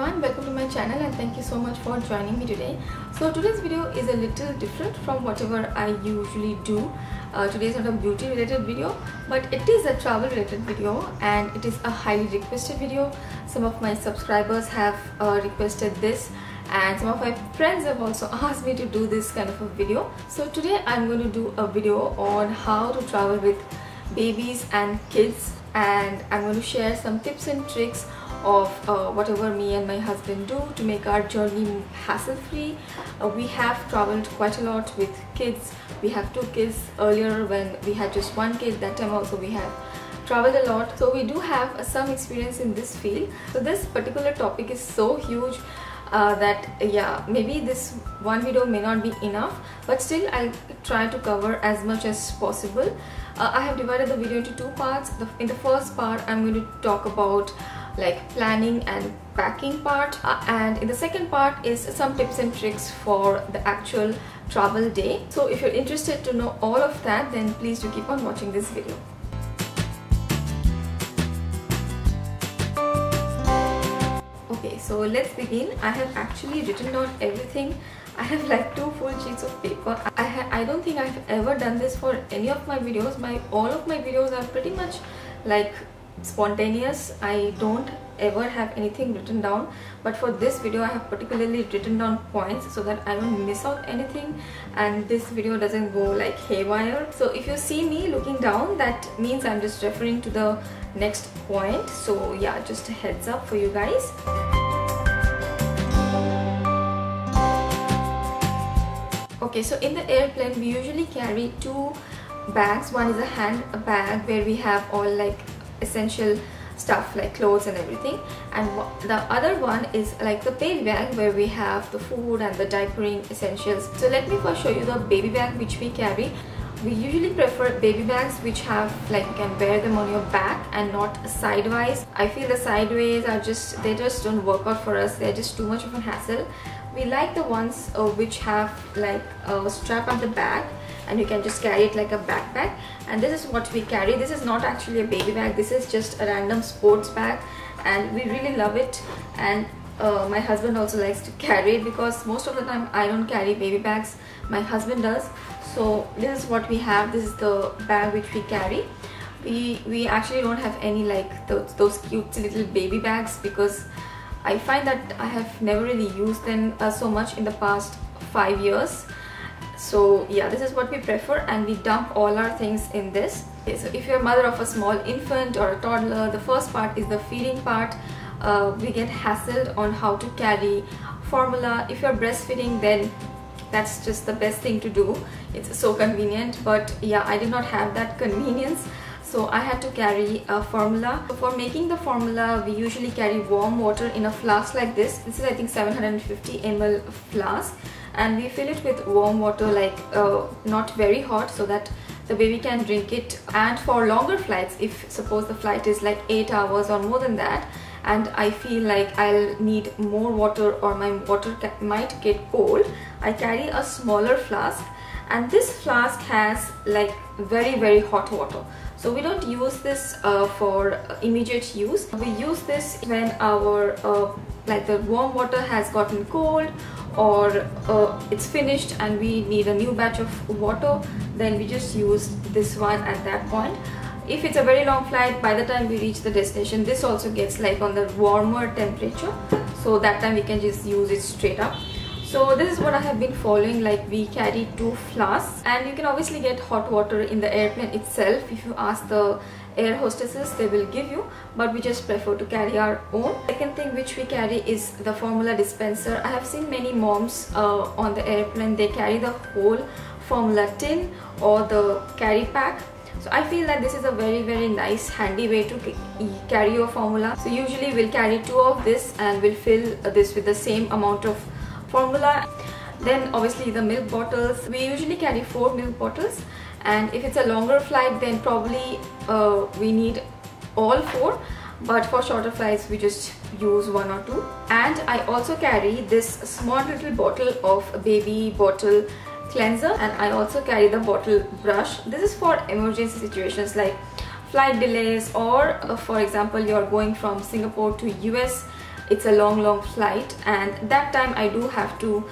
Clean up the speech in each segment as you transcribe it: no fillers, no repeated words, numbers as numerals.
everyone, welcome to my channel and thank you so much for joining me today. So today's video is a little different from whatever I usually do. Today is not a beauty related video, but it is a travel related video and it is a highly requested video. Some of my subscribers have requested this and some of my friends have also asked me to do this kind of a video. So today I'm going to do a video on how to travel with babies and kids, and I'm going to share some tips and tricks of whatever me and my husband do to make our journey hassle-free. We have traveled quite a lot with kids. We have 2 kids. Earlier when we had just 1 kid, that time also we have traveled a lot. So we do have some experience in this field. So this particular topic is so huge that maybe this one video may not be enough, but still I'll try to cover as much as possible. I have divided the video into 2 parts. In the first part I'm going to talk about like planning and packing part, and in the second part is some tips and tricks for the actual travel day. So if you're interested to know all of that, then please do keep on watching this video. Okay, so let's begin. I have actually written down everything. I have like 2 full sheets of paper. I don't think I've ever done this for any of my videos. All of my videos are pretty much like spontaneous. I don't ever have anything written down, but for this video I have particularly written down points so that I don't miss out anything and this video doesn't go like haywire. So if you see me looking down, that means I'm just referring to the next point. So yeah, just a heads up for you guys. Okay, so in the airplane we usually carry 2 bags. One is a hand bag where we have all like essential stuff like clothes and everything, and the other one is like the baby bag where we have the food and the diapering essentials. So let me first show you the baby bag which we carry. We usually prefer baby bags which have like you can wear them on your back and not sidewise. I feel the sideways are just don't work out for us. They're just too much of a hassle. We like the ones which have like a strap at the back and you can just carry it like a backpack, and this is what we carry. This is not actually a baby bag, this is just a random sports bag and we really love it, and my husband also likes to carry it because most of the time I don't carry baby bags, my husband does. So this is what we have. This is the bag which we carry. We actually don't have any like those cute little baby bags because I find that I have never really used them so much in the past 5 years. So yeah, this is what we prefer, and we dump all our things in this. Okay, so if you're a mother of a small infant or a toddler, the first part is the feeding part. We get hassled on how to carry formula. If you're breastfeeding, then that's just the best thing to do. It's so convenient, but yeah, I did not have that convenience, so I had to carry a formula. So for making the formula, we usually carry warm water in a flask like this. This is I think 750 ml flask, and we fill it with warm water, like not very hot, so that the baby can drink it. And for longer flights, if suppose the flight is like 8 hours or more than that and I feel like I'll need more water or my water might get cold, I carry a smaller flask, and this flask has like very hot water. So we don't use this for immediate use. We use this when our like the warm water has gotten cold or it's finished and we need a new batch of water, then we just use this one at that point. If it's a very long flight, by the time we reach the destination, this also gets like on the warmer temperature, so that time we can just use it straight up. So this is what I have been following. Like we carry 2 flasks, and you can obviously get hot water in the airplane itself. If you ask the air hostesses, they will give you, but we just prefer to carry our own. Second thing which we carry is the formula dispenser. I have seen many moms on the airplane, they carry the whole formula tin or the carry pack. So I feel that this is a very nice handy way to carry your formula. So usually we'll carry 2 of this and we'll fill this with the same amount of formula. Then obviously the milk bottles, we usually carry 4 milk bottles, and if it's a longer flight then probably we need all 4, but for shorter flights we just use 1 or 2. And I also carry this small little bottle of baby bottle cleanser, and I also carry the bottle brush. This is for emergency situations like flight delays, or for example you're going from Singapore to US it's a long flight, and that time I do have to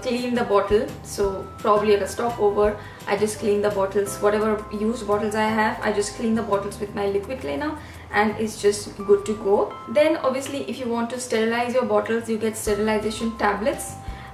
clean the bottle. So probably at a stopover I just clean the bottles, whatever used bottles I have, I just clean the bottles with my liquid cleaner, and it's just good to go. Then obviously if you want to sterilize your bottles, you get sterilization tablets.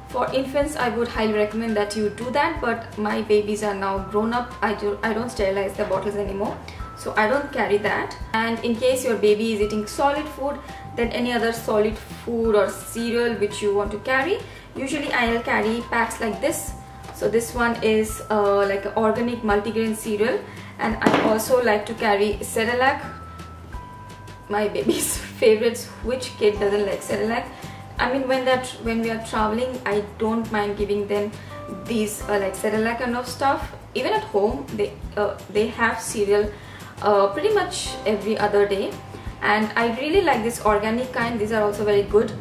For infants I would highly recommend that you do that, but my babies are now grown up. I don't sterilize the bottles anymore, so I don't carry that. And in case your baby is eating solid food, then any other solid food or cereal which you want to carry, usually I'll carry packs like this. So this one is like an organic multigrain cereal, and I also like to carry Cerelac, my baby's favorites. Which kid doesn't like Cerelac? I mean, when we are traveling, I don't mind giving them these like Cerelac kind of stuff. Even at home, they have cereal pretty much every other day, and I really like this organic kind. These are also very good.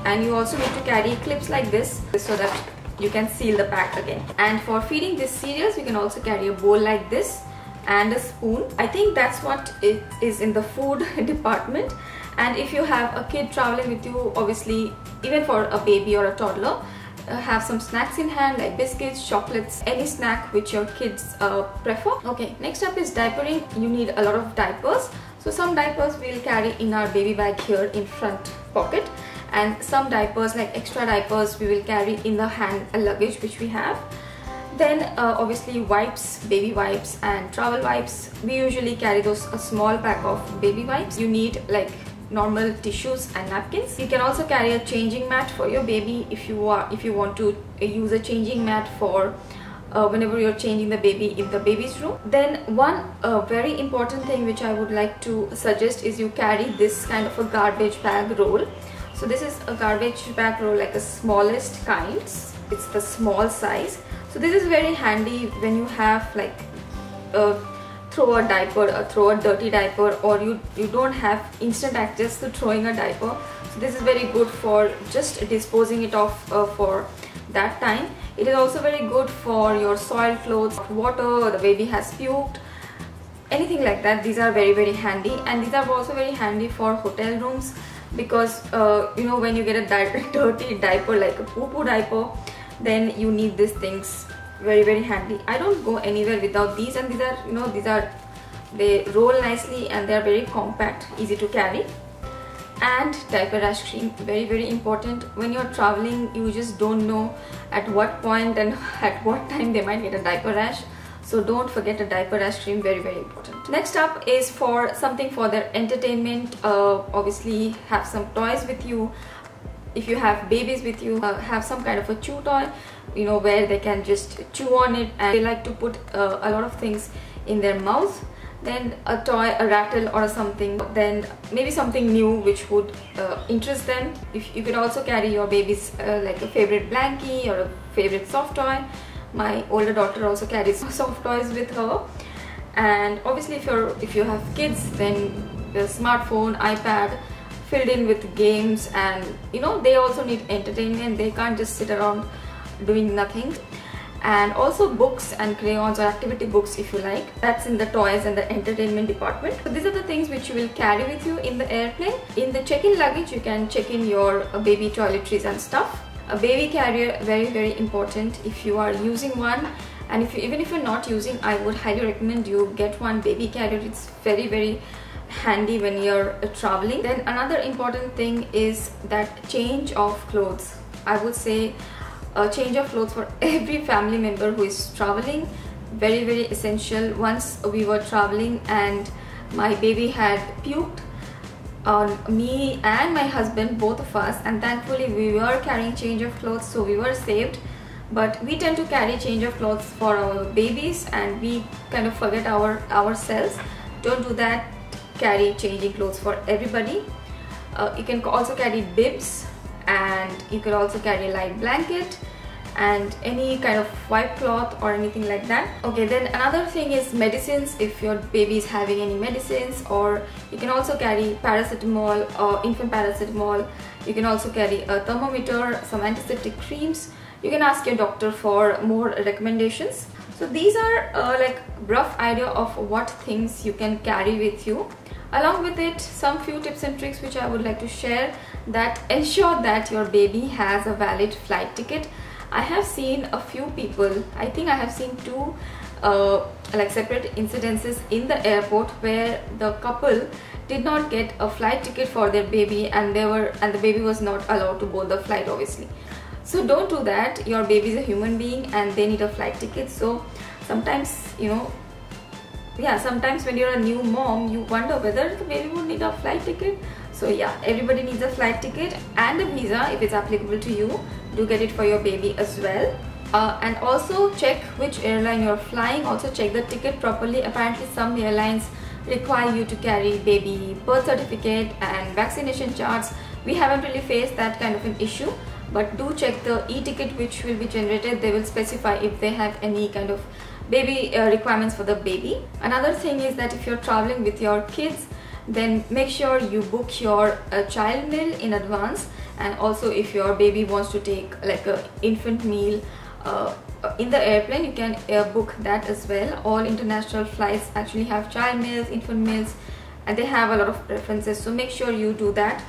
And you also need to carry clips like this so that you can seal the pack again. And for feeding these cereals, you can also carry a bowl like this and a spoon. I think that's what it is in the food department. And if you have a kid traveling with you, obviously even for a baby or a toddler, have some snacks in hand like biscuits, chocolates, any snack which your kids prefer. Okay, next up is diapering. You need a lot of diapers. So some diapers we'll carry in our baby bag here in front pocket, and some diapers like extra diapers we will carry in the hand luggage which we have. Then obviously wipes, baby wipes and travel wipes. We usually carry those a small pack of baby wipes. You need like normal tissues and napkins. You can also carry a changing mat for your baby if you want to use a changing mat for whenever you're changing the baby in the baby's room. Then one very important thing which I would like to suggest is you carry this kind of a garbage bag roll. So this is a garbage bag roll, like a smallest kind. It's the small size. So this is very handy when you have like throw a diaper or throw a dirty diaper, or you don't have instant access to throwing a diaper. So this is very good for just disposing it off for that time. It is also very good for your soiled clothes, water, the baby has puked, anything like that. These are very handy, and these are also very handy for hotel rooms, because you know, when you get a dirty diaper like a poo-poo diaper, then you need these things. Very handy. I don't go anywhere without these, and these are, you know, they roll nicely and they are very compact, easy to carry. And diaper rash cream, very important. When you're traveling, you just don't know at what point and at what time they might get a diaper rash. So don't forget a diaper rash cream, very important. Next up is for something for their entertainment. Obviously have some toys with you. If you have babies with you, have some kind of a chew toy, you know, where they can just chew on it, and they like to put a lot of things in their mouth. Then a toy, a rattle or something, then maybe something new which would interest them. If you can also carry your baby's like a favorite blankie or a favorite soft toy. My older daughter also carries soft toys with her. And obviously if you have kids, then a smartphone, iPad filled in with games, and you know, they also need entertainment. They can't just sit around doing nothing. And also books and crayons or activity books if you like. That's in the toys and the entertainment department. So these are the things which you will carry with you in the airplane. In the check-in luggage, you can check in your baby toiletries and stuff. A baby carrier, very important if you are using one. And even if you're not using, I would highly recommend you get one baby carrier. It's very handy when you're traveling. Then another important thing is that change of clothes. I would say a change of clothes for every family member who is traveling, very essential. Once we were traveling and my baby had puked on me and my husband, both of us, and thankfully we were carrying change of clothes, so we were saved. But we tend to carry change of clothes for our babies and we kind of forget ourselves. Don't do that. Carry changing clothes for everybody. You can also carry bibs, and you could also carry a light blanket and any kind of wipe cloth or anything like that. Okay, then another thing is medicines. If your baby is having any medicines, or you can also carry paracetamol or infant paracetamol. You can also carry a thermometer, some antiseptic creams. You can ask your doctor for more recommendations. So these are like rough idea of what things you can carry with you. Along with it, some few tips and tricks which I would like to share that ensure that your baby has a valid flight ticket. I have seen a few people, I think I have seen two like separate incidences in the airport where the couple did not get a flight ticket for their baby, and the baby was not allowed to board the flight, obviously. So don't do that. Your baby is a human being and they need a flight ticket. So sometimes, you know, yeah, sometimes when you're a new mom, you wonder whether the baby would need a flight ticket. So yeah, everybody needs a flight ticket and a visa if it's applicable to you. Do get it for your baby as well. And also check which airline you're flying. Also check the ticket properly. Apparently some airlines require you to carry baby birth certificate and vaccination charts. We haven't really faced that kind of an issue, but do check the e-ticket which will be generated. They will specify if they have any kind of baby requirements for the baby. Another thing is that if you're traveling with your kids, then make sure you book your child meal in advance. And also if your baby wants to take like a infant meal in the airplane, you can book that as well. All international flights actually have child meals, infant meals, and they have a lot of preferences, so make sure you do that.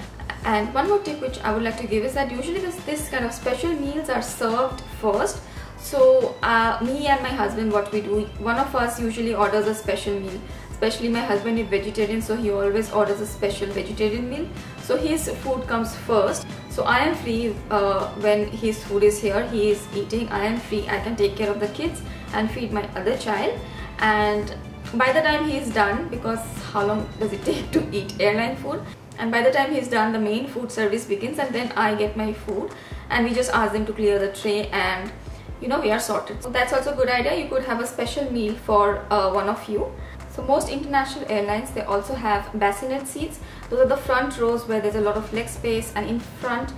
And one more tip which I would like to give is that usually this kind of special meals are served first. So me and my husband, what we do, one of us usually orders a special meal. Especially my husband is vegetarian, so he always orders a special vegetarian meal. So his food comes first. So I am free when his food is here, he is eating, I am free, I can take care of the kids and feed my other child. And by the time he is done, because how long does it take to eat airline food? And by the time he's done, the main food service begins, and then I get my food and we just ask them to clear the tray, and you know, we are sorted. So that's also a good idea. You could have a special meal for one of you. So most international airlines, they also have bassinet seats. Those are the front rows where there's a lot of leg space, and in front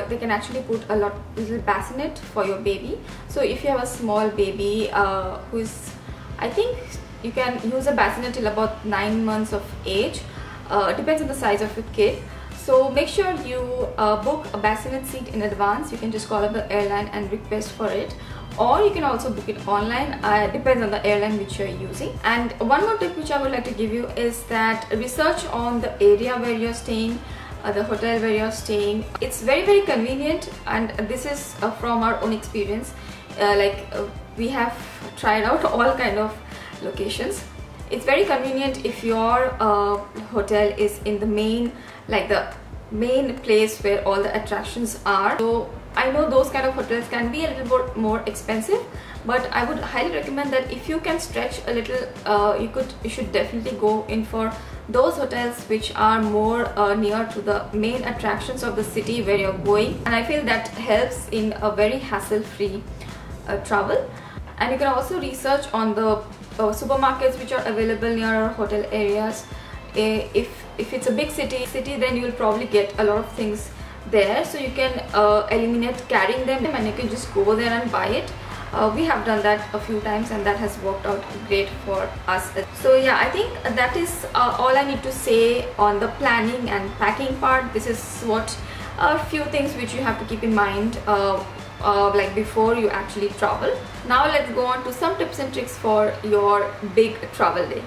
they can actually put a little bassinet for your baby. So if you have a small baby who's, I think you can use a bassinet till about 9 months of age. Depends on the size of your kid. So make sure you book a bassinet seat in advance. You can just call up the airline and request for it, or you can also book it online. Depends on the airline which you're using. And one more tip which I would like to give you is that research on the area where you're staying, the hotel where you're staying. It's very convenient, and this is from our own experience. We have tried out all kind of locations. It's very convenient if your hotel is in the main, like the main place where all the attractions are. So I know those kind of hotels can be a little bit more expensive, but I would highly recommend that if you can stretch a little, you should definitely go in for those hotels which are more near to the main attractions of the city where you're going. And I feel that helps in a very hassle-free travel. And you can also research on the supermarkets which are available near our hotel areas. If it's a big city, then you will probably get a lot of things there, so you can eliminate carrying them and you can just go there and buy it. We have done that a few times and that has worked out great for us. So yeah, I think that is all I need to say on the planning and packing part. This is what a few things which you have to keep in mind like before you actually travel. Now let's go on to some tips and tricks for your big travel day.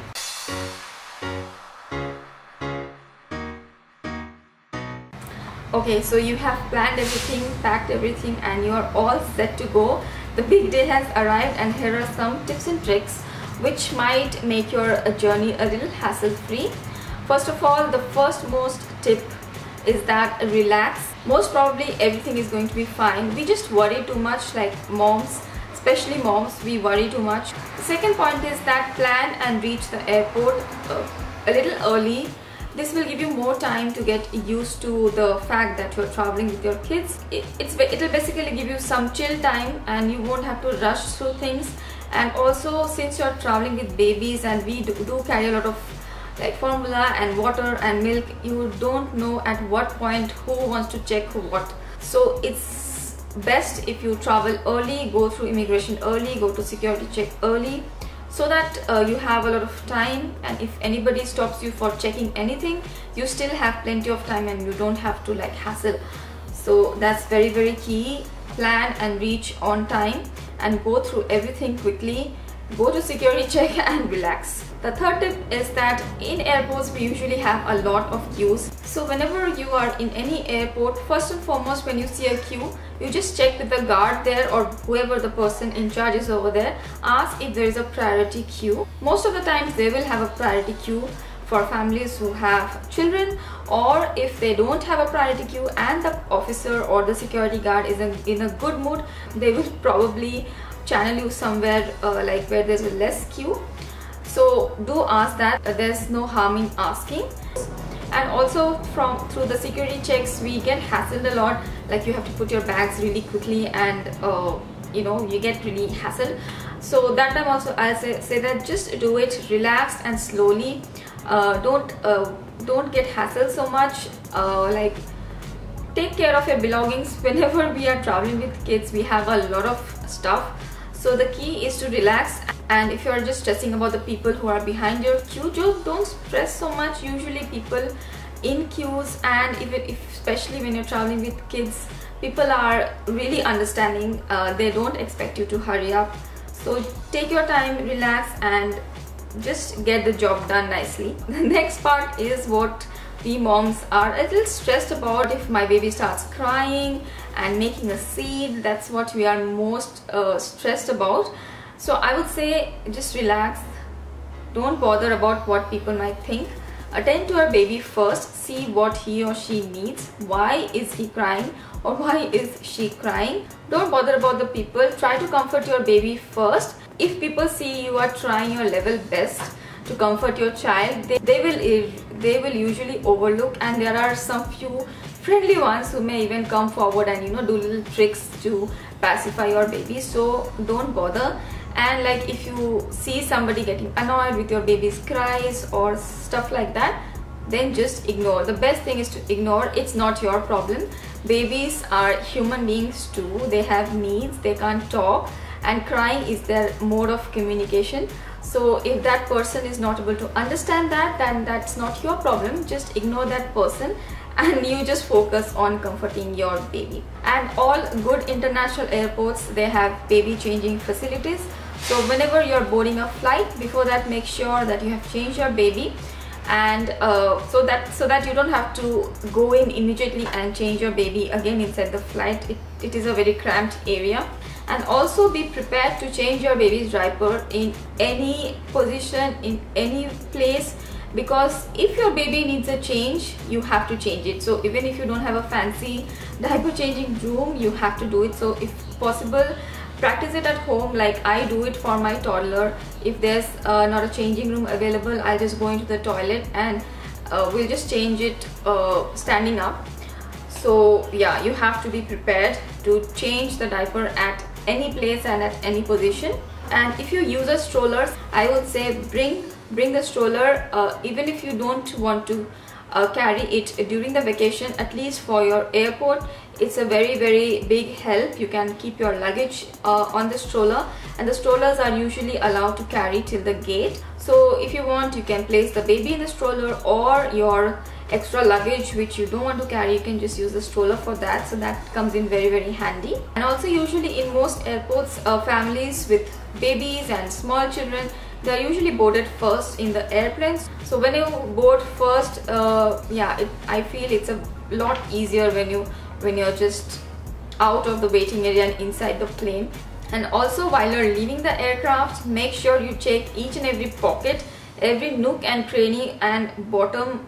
Okay, so you have planned everything, packed everything, and you are all set to go. The big day has arrived, and here are some tips and tricks which might make your journey a little hassle-free. First of all, the most tip is that relax. Most probably everything is going to be fine. We just worry too much, like moms, especially moms, we worry too much. The second point is that plan and reach the airport a little early. This will give you more time to get used to the fact that you're traveling with your kids. It'll basically give you some chill time and you won't have to rush through things. And also, since you're traveling with babies and we do carry a lot of like formula and water and milk, you don't know at what point who wants to check what. So it's best if you travel early, go through immigration early, go to security check early, so that you have a lot of time, and if anybody stops you for checking anything, you still have plenty of time and you don't have to like hassle. So that's very key. Plan and reach on time and go through everything quickly, go to security check and relax. The third tip is that in airports we usually have a lot of queues. So whenever you are in any airport, first and foremost, when you see a queue, you just check with the guard there or whoever the person in charge is over there. Ask if there is a priority queue. Most of the times they will have a priority queue for families who have children, or if they don't have a priority queue and the officer or the security guard is in a good mood, they will probably channel you somewhere like where there's a less queue. So do ask that. There's no harm in asking. And also through the security checks we get hassled a lot, like you have to put your bags really quickly and you know, you get really hassled. So that time also I'll say that just do it relaxed and slowly. Don't get hassled so much. Like, take care of your belongings. Whenever we are traveling with kids, we have a lot of stuff, so the key is to relax. And if you are just stressing about the people who are behind your queue, just don't stress so much. Usually people in queues, and especially when you're traveling with kids, people are really understanding. They don't expect you to hurry up. So take your time, relax, and just get the job done nicely. The next part is what we moms are a little stressed about. If my baby starts crying and making a scene, that's what we are most stressed about. So I would say just relax, don't bother about what people might think. Attend to your baby first, see what he or she needs. Why is he crying or why is she crying? Don't bother about the people, try to comfort your baby first. If people see you are trying your level best to comfort your child, they will usually overlook, and there are some few friendly ones who may even come forward and, you know, do little tricks to pacify your baby. So don't bother. And like, if you see somebody getting annoyed with your baby's cries or stuff like that, then just ignore. The best thing is to ignore. It's not your problem. Babies are human beings too. They have needs, they can't talk, and crying is their mode of communication. So if that person is not able to understand that, then that's not your problem. Just ignore that person and you just focus on comforting your baby. And all good international airports, they have baby changing facilities. So whenever you're boarding a flight, before that, make sure that you have changed your baby, and so that you don't have to go in immediately and change your baby again inside the flight. It is a very cramped area. And also be prepared to change your baby's diaper in any position, in any place, because if your baby needs a change, you have to change it. So even if you don't have a fancy diaper changing room, you have to do it. So if possible, practice it at home, like I do it for my toddler. If there's not a changing room available, I'll just go into the toilet and we'll just change it standing up. So yeah, you have to be prepared to change the diaper at any place and at any position. And if you use a stroller, I would say bring the stroller, even if you don't want to carry it during the vacation, at least for your airport. It's a very big help. You can keep your luggage on the stroller, and the strollers are usually allowed to carry till the gate. So if you want, you can place the baby in the stroller, or your extra luggage which you don't want to carry, you can just use the stroller for that. So that comes in very handy. And also usually in most airports, families with babies and small children, they are usually boarded first in the airplanes. So when you board first, yeah, I feel it's a lot easier when you're just out of the waiting area and inside the plane. And also while you're leaving the aircraft, make sure you check each and every pocket, every nook and cranny and bottom.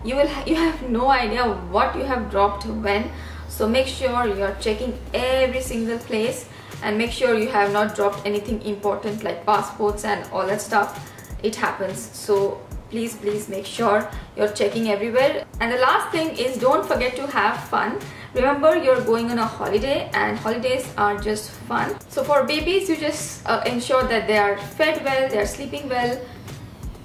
You have no idea what you have dropped when. So make sure you're checking every single place, and make sure you have not dropped anything important like passports and all that stuff. It happens. So please make sure you're checking everywhere. And the last thing is, don't forget to have fun. Remember, you're going on a holiday, and holidays are just fun. So for babies, you just ensure that they are fed well, they are sleeping well,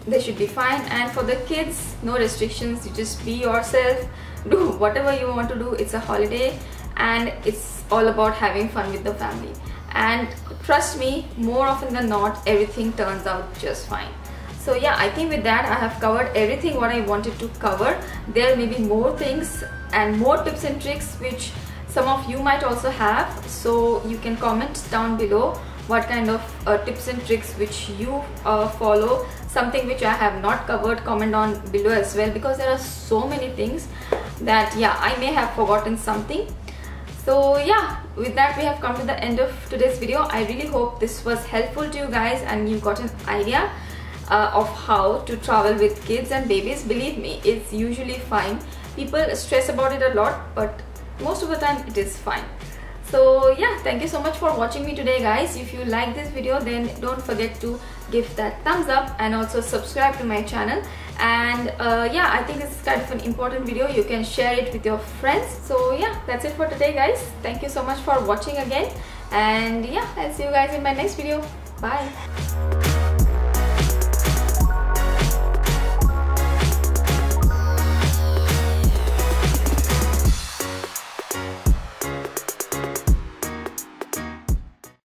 they should be fine. And for the kids, no restrictions. You just be yourself, do whatever you want to do. It's a holiday and it's all about having fun with the family. And trust me, more often than not, everything turns out just fine. So yeah, I think with that I have covered everything what I wanted to cover. There may be more things and more tips and tricks which some of you might also have. So you can comment down below what kind of tips and tricks which you follow. something which I have not covered, comment on below as well, because there are so many things that yeah, I may have forgotten something. So yeah, with that we have come to the end of today's video. I really hope this was helpful to you guys and you got an idea of how to travel with kids and babies. Believe me, it's usually fine. People stress about it a lot, but most of the time it is fine. So yeah, thank you so much for watching me today, guys. If you like this video, then don't forget to give that thumbs up and also subscribe to my channel. And yeah, I think this is kind of an important video. You can share it with your friends. So yeah, that's it for today, guys. Thank you so much for watching again, and yeah, I'll see you guys in my next video. Bye.